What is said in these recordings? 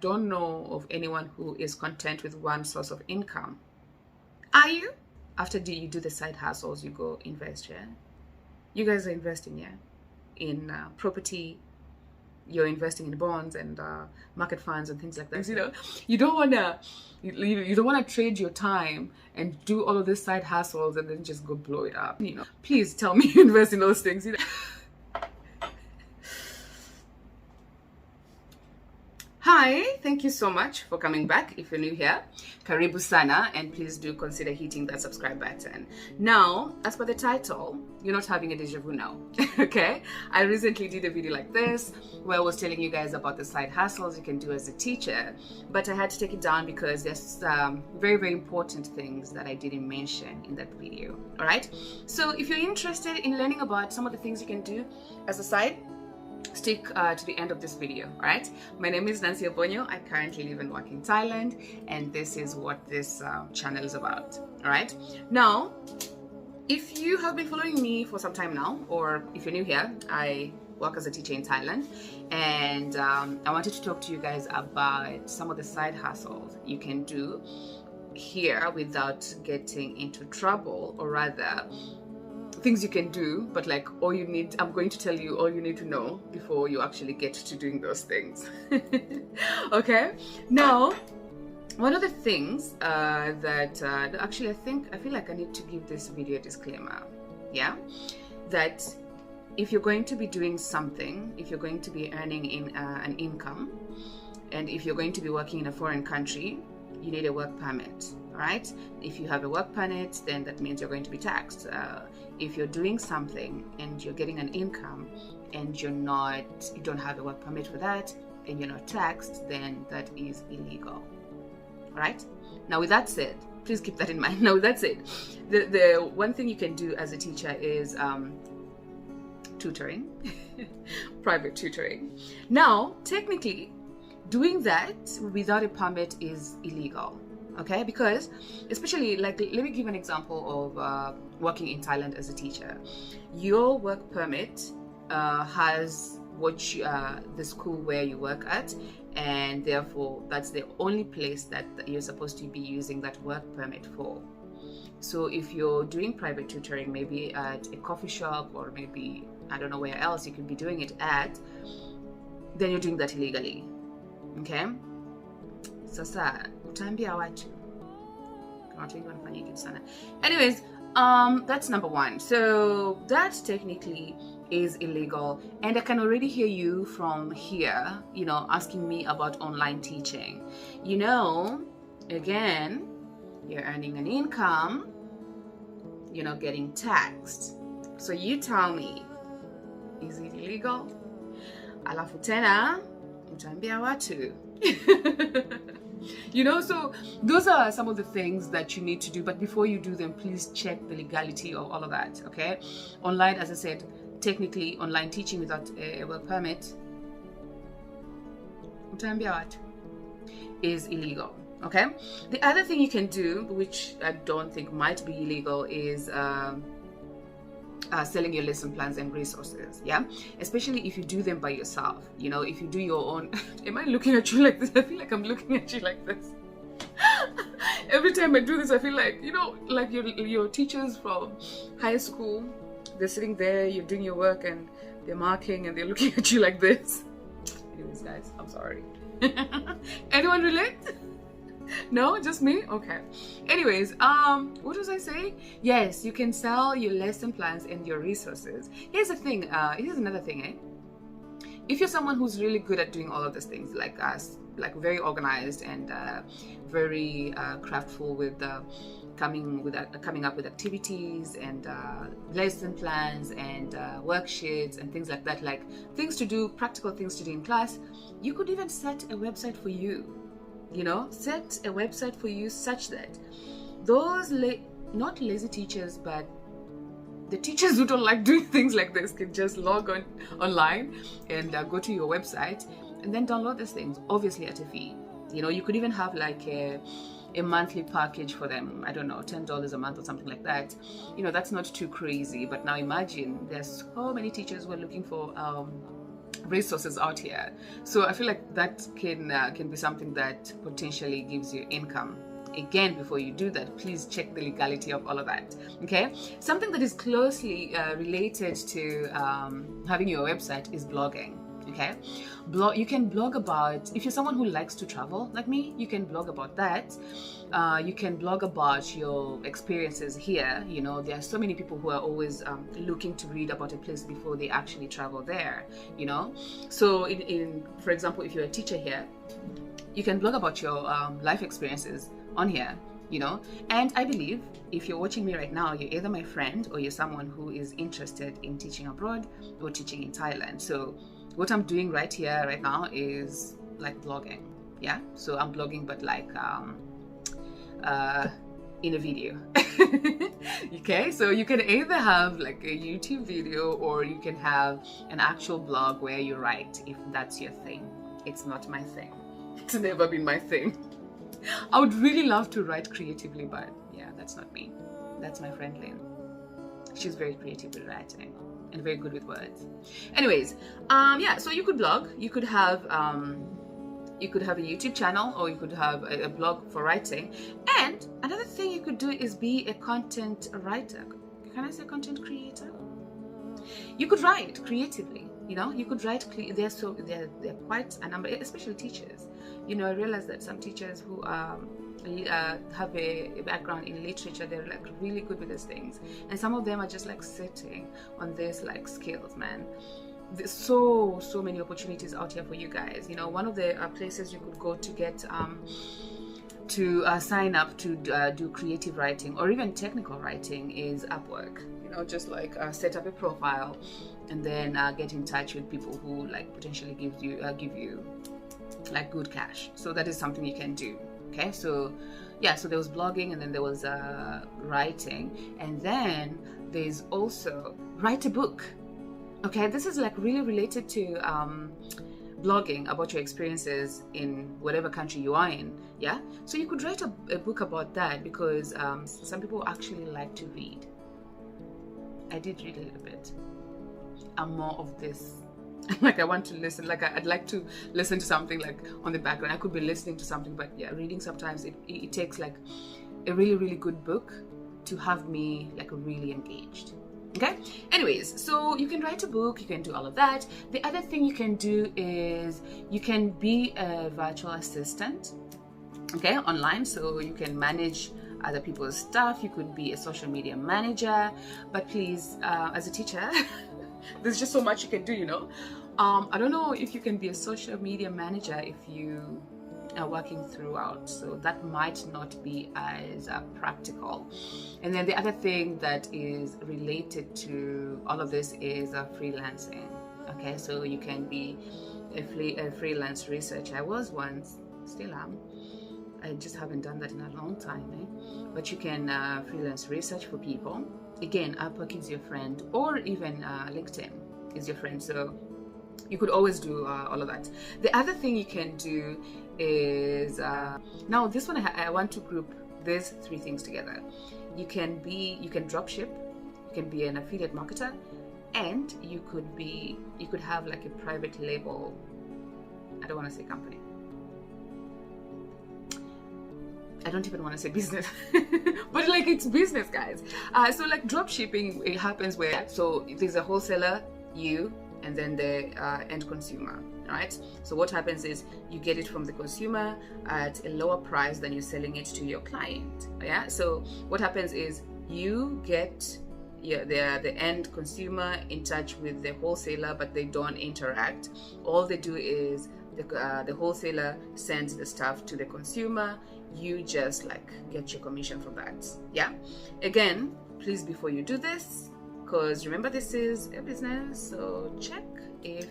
don't know of anyone who is content with one source of income. Are you? After you do the side hustles, you go invest, yeah? You guys are investing, yeah? In property, you're investing in bonds and market funds and things like that. You know, you don't wanna trade your time and do all of these side hustles and then just go blow it up. You know, please tell me you invest in those things. You know. Hi, thank you so much for coming back. If you're new here, karibu sana, and please do consider hitting that subscribe button. Now, as per the title, you're not having a deja vu now, okay? I recently did a video like this where I was telling you guys about the side hustles you can do as a teacher, but I had to take it down because there's very, very important things that I didn't mention in that video, all right? So if you're interested in learning about some of the things you can do as a side, stick to the end of this video. All right, my name is Nancy Obonyo. I currently live and work in Thailand, and this is what this channel is about. All right, now if you have been following me for some time now, or if you're new here, I work as a teacher in Thailand, and I wanted to talk to you guys about some of the side hustles you can do here without getting into trouble, or rather things you can do, but like I'm going to tell you all you need to know before you actually get to doing those things. Okay, now one of the things that actually I feel like I need to give this video a disclaimer, yeah, that if you're going to be doing something, if you're going to be earning in an income, and if you're going to be working in a foreign country, you need a work permit. Right? If you have a work permit, then that means you're going to be taxed. If you're doing something and you're getting an income and you don't have a work permit for that, and you're not taxed, then that is illegal. All right? Now, with that said, please keep that in mind. Now, with that said, the one thing you can do as a teacher is tutoring, private tutoring. Now, technically, doing that without a permit is illegal. Okay, because especially, like, let me give an example of working in Thailand as a teacher. Your work permit has the school where you work at, and therefore that's the only place that you're supposed to be using that work permit for. So if you're doing private tutoring, maybe at a coffee shop, or maybe I don't know where else you could be doing it at, then you're doing that illegally. Okay? Sasa utaambia watu watu wengi wanafanya hivyo sana. Anyways, that's number one. So that technically is illegal, and I can already hear you from here, you know, asking me about online teaching. You know, again, you're earning an income, you're not getting taxed. So you tell me, is it illegal? Alafu tena utaambia watu. You know, so those are some of the things that you need to do, but before you do them, please check the legality of all of that. Okay, online, as I said, technically online teaching without a work permit is illegal. Okay, the other thing you can do, which I don't think might be illegal, is selling your lesson plans and resources, yeah, especially if you do them by yourself. You know, if you do your own am I looking at you like this? I feel like I'm looking at you like this. Every time I do this, I feel like, you know, like your teachers from high school, they're sitting there, you're doing your work, and they're marking, and they're looking at you like this. Anyways, guys, I'm sorry. Anyone relate? No, just me? Okay. Anyways, what was I saying? Yes, you can sell your lesson plans and your resources. Here's the thing, here's another thing, eh? If you're someone who's really good at doing all of these things, like us, like very organized and very craftful with coming up with activities and lesson plans and worksheets and things like that, like things to do, practical things to do in class, you could even set a website for you. You know, set a website for you such that those not lazy teachers, but the teachers who don't like doing things like this can just log on online and go to your website and then download these things, obviously at a fee. You know, you could even have like a monthly package for them, I don't know, $10 a month or something like that. You know, that's not too crazy. But now imagine there's so many teachers who are looking for resources out here. So I feel like that can be something that potentially gives you income. Again, before you do that, please check the legality of all of that. Okay, something that is closely related to having your website is blogging. Okay, you can blog about, if you're someone who likes to travel like me, you can blog about that. You can blog about your experiences here. You know, there are so many people who are always looking to read about a place before they actually travel there, you know. So for example, if you're a teacher here, you can blog about your life experiences on here, you know. And I believe if you're watching me right now, you're either my friend or you're someone who is interested in teaching abroad or teaching in Thailand. So what I'm doing right here, right now, is like blogging. Yeah, so I'm blogging, but like in a video. Okay, so you can either have like a YouTube video or you can have an actual blog where you write, if that's your thing. It's not my thing. It's never been my thing. I would really love to write creatively, but yeah, that's not me. That's my friend Lynn. She's very creative with writing and very good with words. Anyways, yeah, so you could blog, you could have a YouTube channel, or you could have a blog for writing. And another thing you could do is be a content writer. Can I say content creator? You could write creatively, you know. You could write. They're quite a number, especially teachers. You know, I realize that some teachers who have a background in literature, they're like really good with these things, and some of them are just like sitting on this like skills, man. There's so many opportunities out here for you guys. You know, one of the places you could go to get to sign up to do creative writing or even technical writing is Upwork. You know, just like set up a profile and then get in touch with people who like potentially give you like good cash. So that is something you can do. Okay, so yeah, so there was blogging, and then there was writing, and then there's also write a book. Okay, this is like really related to blogging about your experiences in whatever country you are in. Yeah, so you could write a book about that, because some people actually like to read. I did read a little bit. I'm more of this like I want to listen, like I'd like to listen to something like on the background. I could be listening to something, but yeah, reading sometimes it takes like a really good book to have me like really engaged. Okay, anyways, so you can write a book, you can do all of that. The other thing you can do is you can be a virtual assistant, okay, online. So you can manage other people's stuff. You could be a social media manager, but please, as a teacher, there's just so much you can do, you know. I don't know if you can be a social media manager if you are working throughout, so that might not be as practical. And then the other thing that is related to all of this is freelancing. Okay, so you can be a freelance researcher. I was once, still am. I just haven't done that in a long time, but you can freelance research for people. Again, Upwork is your friend, or even LinkedIn is your friend, so you could always do all of that. The other thing you can do is now this one I want to group these three things together. You can drop ship, you can be an affiliate marketer, and you could have like a private label. I don't want to say company. I don't even want to say business, but like it's business, guys. So like drop shipping, it happens where, so there's a wholesaler, you, and then the end consumer, right? So what happens is you get it from the consumer at a lower price than you're selling it to your client. Yeah. So what happens is you get the end consumer in touch with the wholesaler, but they don't interact. All they do is the wholesaler sends the stuff to the consumer. You just like get your commission from that. Yeah. Again, please, before you do this, because remember, this is a business, so check if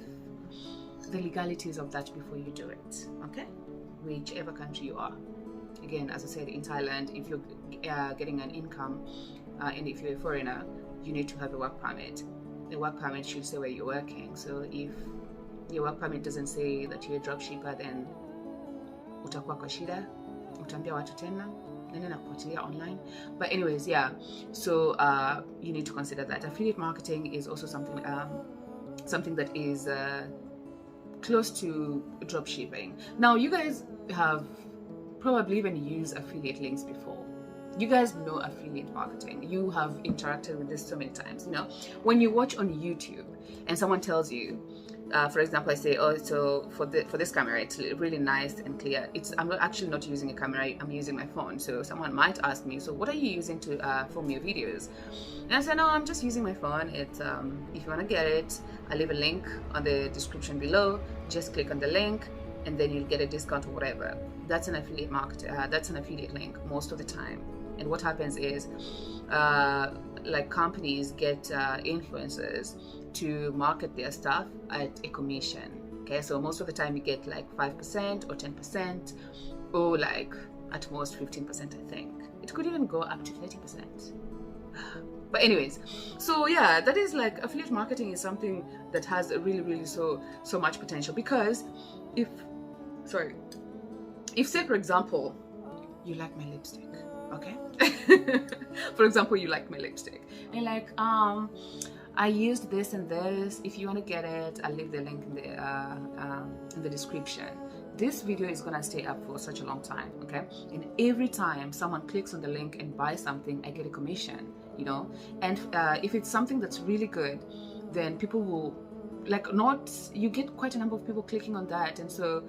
the legalities of that before you do it. Okay, whichever country you are. Again, as I said, in Thailand, if you're getting an income and if you're a foreigner, you need to have a work permit. The work permit should say where you're working. So if your work permit doesn't say that you're a dropshipper, then utakuwa kwa shida, utaambia watu tena nene na kufuatilia online. But anyways, yeah, so you need to consider that affiliate marketing is also something that is close to drop shipping. Now, you guys have probably even used affiliate links before. You guys know affiliate marketing. You have interacted with this so many times. You know, when you watch on YouTube and someone tells you, for example, I say, oh, so for this camera, it's really nice and clear. I'm not using a camera. I'm using my phone. So someone might ask me, so what are you using to film your videos? And I say, no, I'm just using my phone. It's if you want to get it, I'll leave a link on the description below. Just click on the link, and then you'll get a discount or whatever. That's an affiliate that's an affiliate link most of the time. And what happens is, like companies get influencers to market their stuff at a commission. Okay, so most of the time you get like 5% or 10%, or like at most 15%. I think it could even go up to 30%. But anyways, so yeah, that is like affiliate marketing is something that has a really so much potential, because if say for example you like my lipstick, okay? For example, you like my lipstick and like I used this and this. If you want to get it, I'll leave the link in the description. This video is gonna stay up for such a long time, okay? And every time someone clicks on the link and buys something, I get a commission, you know? And if it's something that's really good, then people will you get quite a number of people clicking on that, and so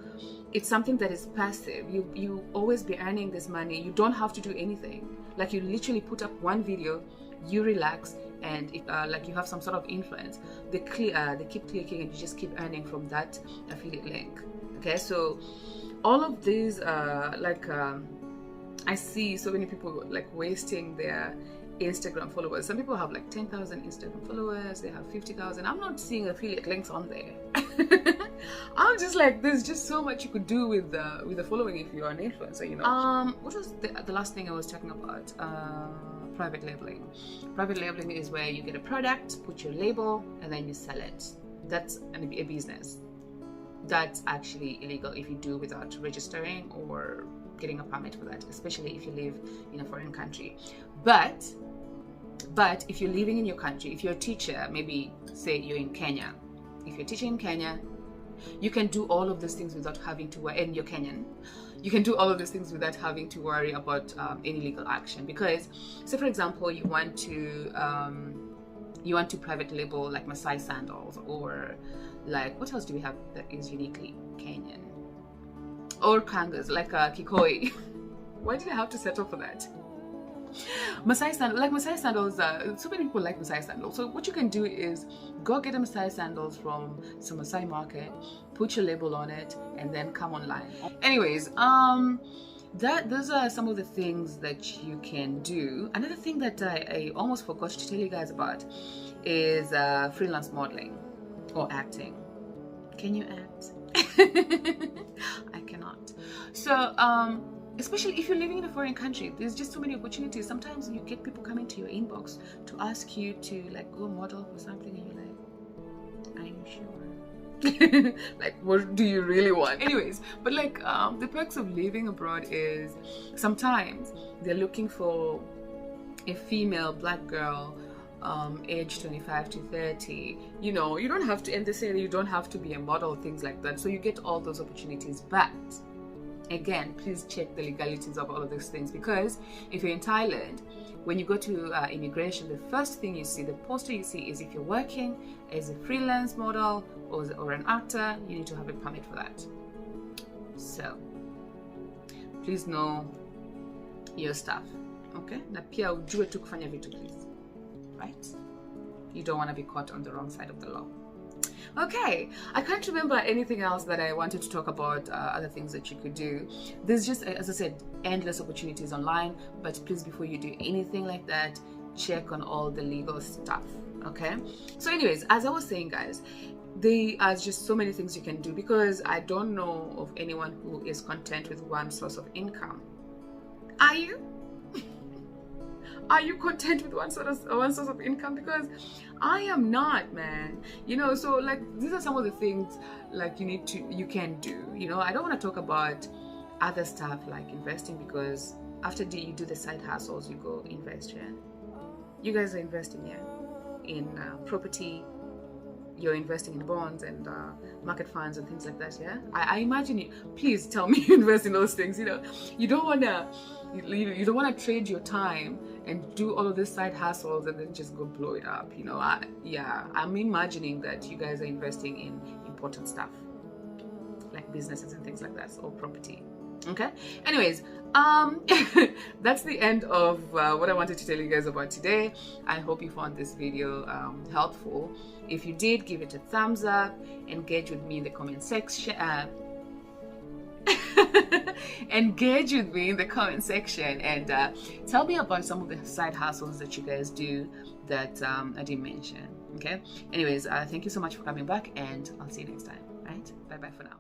it's something that is passive. You always be earning this money. You don't have to do anything. Like, you literally put up one video, you relax, and if like you have some sort of influence, they keep clicking, and you just keep earning from that affiliate link. Okay, so all of these I see so many people like wasting their Instagram followers. Some people have like 10,000 Instagram followers, they have 50,000. I'm not seeing affiliate links on there. I'm just like, there's just so much you could do with the following if you're an influencer, you know. What was the last thing I was talking about? Private labeling. Private labeling is where you get a product, put your label, and then you sell it. That's a business. That's actually illegal if you do without registering or getting a permit for that, especially if you live in a foreign country. But if you're living in your country, if you're a teacher, maybe say you're in Kenya, if you're teaching in Kenya, you can do all of those things without having to worry, and you're Kenyan, you can do all of those things without having to worry about any legal action. Because, say for example, you want to private label like Maasai sandals, or like, what else do we have that is uniquely Kenyan? Or kangas, like Kikoi. Why did I have to settle for that? Maasai sandals, so many people like Maasai sandals. So what you can do is go get a Maasai sandals from some Maasai market, put your label on it, and then come online. Anyways, those are some of the things that you can do. Another thing that I almost forgot to tell you guys about is freelance modeling or acting. Can you act? I cannot. So especially if you're living in a foreign country, there's just so many opportunities. Sometimes you get people coming to your inbox to ask you to like go model for something, and you're like, are you sure? Like, what do you really want? Anyways, but like the perks of living abroad is sometimes they're looking for a female black girl age 25 to 30. You know, you don't have to, and they say you don't have to be a model, things like that. So you get all those opportunities. But again, please check the legalities of all of those things, because if you're in Thailand, when you go to immigration, the first thing you see, the poster you see, is if you're working as a freelance model or an actor, you need to have a permit for that. So please know your stuff, okay? Na pia ujue tu kufanya vitu, please, right? You don't want to be caught on the wrong side of the law. Okay, I can't remember anything else that I wanted to talk about, other things that you could do. There's just, as I said, endless opportunities online, but please, before you do anything like that, check on all the legal stuff, okay? So anyways, as I was saying, guys, there are just so many things you can do, because I don't know of anyone who is content with one source of income. Are you? Are you content with one source of income? Because I am not, man. You know, so like, these are some of the things like you can do. You know, I don't want to talk about other stuff like investing, because after you do the side hustles, you go invest. Yeah, you guys are investing, yeah, in property, you're investing in bonds and market funds and things like that. Yeah, I imagine you. Please tell me you invest in those things. You know, you don't wanna trade your time and do all of these side hustles and then just go blow it up. You know, I'm imagining that you guys are investing in important stuff like businesses and things like that, or property. Okay, anyways, that's the end of what I wanted to tell you guys about today. I hope you found this video helpful. If you did, give it a thumbs up, engage with me in the comment section, engage with me in the comment section, and tell me about some of the side hustles that you guys do that I didn't mention. Okay, anyways, thank you so much for coming back, and I'll see you next time. Right, bye bye for now.